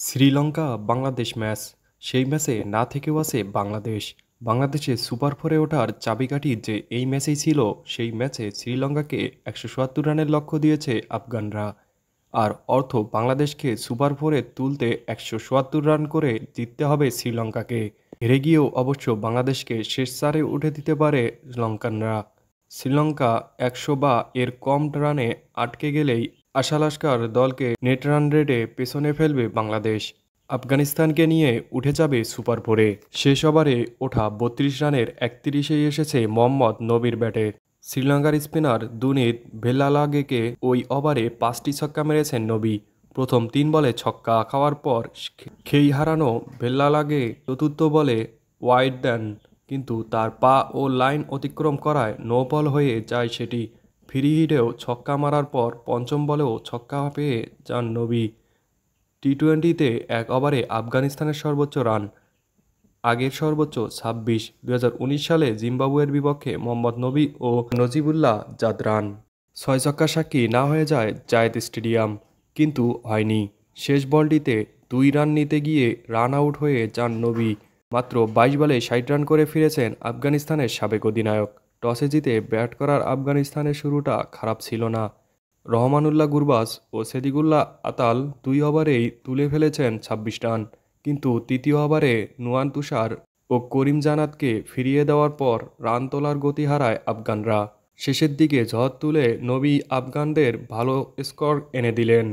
Sri Lanka Bangladesh match. সেই ম্যাচে না থেকেও আছে বাংলাদেশ। বাংলাদেশে সুপার ফোরে ওঠার চাবিকাঠি যে এই ম্যাচেই ছিল, সেই ম্যাচে শ্রীলঙ্কাকে ১৭০ রানের লক্ষ্য দিয়েছে আফগানরা। আর অর্থ বাংলাদেশকে সুপার ফোরে তুলতে ১৭০ রান করে জিততে হবে শ্রীলঙ্কাকে। হেরে গিয়েও অবশ্য বাংলাদেশকে শেষ চারে উঠে দিতে পারে লঙ্কানরা। শ্রীলঙ্কা ১০০ বা এর কম রানে আটকে গেলেই আশালাস্কার দলকে নেট রান রেটে পেছনে ফেলবে বাংলাদেশ। আফগানিস্তানকে নিয়ে উঠে যাবে সুপার ফোরে। শেষ ওভারে ওঠা ৩২ রানের ৩১-এই এসেছে মোহাম্মদ নবীর ব্যাটে। শ্রীলঙ্কার স্পিনার দুনিত ভেল্লালাগেকে ওই ওভারে ৫টি ছক্কা মেরেছেন নবী। প্রথম ৩ বলে ছক্কা খাওয়ার পর খেই হারানো ভেল্লালাগে চতুর্থ বলে ওয়াইড দেন, কিন্তু তার পা ও লাইন অতিক্রম করায় নো বল হয়ে যায় সেটি। ফ্রি হিটেও ছক্কা মারার পর পঞ্চম বলেও ছক্কা পেয়ে যান নবী। টি-টোয়েন্টিতে এক ওভারে আফগানিস্তানের সর্বোচ্চ রান, আগের সর্বোচ্চ ২৬। ২০১৯ সালে জিম্বাবুয়ের বিপক্ষে মোহাম্মদ নবী ও নজিবুল্লাহ জাদ রান ৬ ছক্কার সাক্ষী না হয়ে যায় জায়েদ স্টেডিয়াম, কিন্তু হয়নি। শেষ বলটিতে ২ রান নিতে গিয়ে রান আউট হয়ে যান নবী। মাত্র ২২ বলে ৬০ রান করে ফিরেছেন আফগানিস্তানের সাবেক অধিনায়ক। টসে জিতে ব্যাট করার আফগানিস্তানের শুরুটা খারাপ ছিল না। রহমানুল্লাহ গুরবাজ ও সেদিকুল্লাহ আতাল ২ ওভারেই তুলে ফেলেছেন ২৬ রান, কিন্তু তৃতীয় ওভারে নুয়ান তুষার ও করিম জান্নাতকে ফিরিয়ে দেওয়ার পর রান তোলার গতি হারায় আফগানরা। শেষের দিকে ঝড় তুলে নবী আফগানদের ভালো স্কোর এনে দিলেন।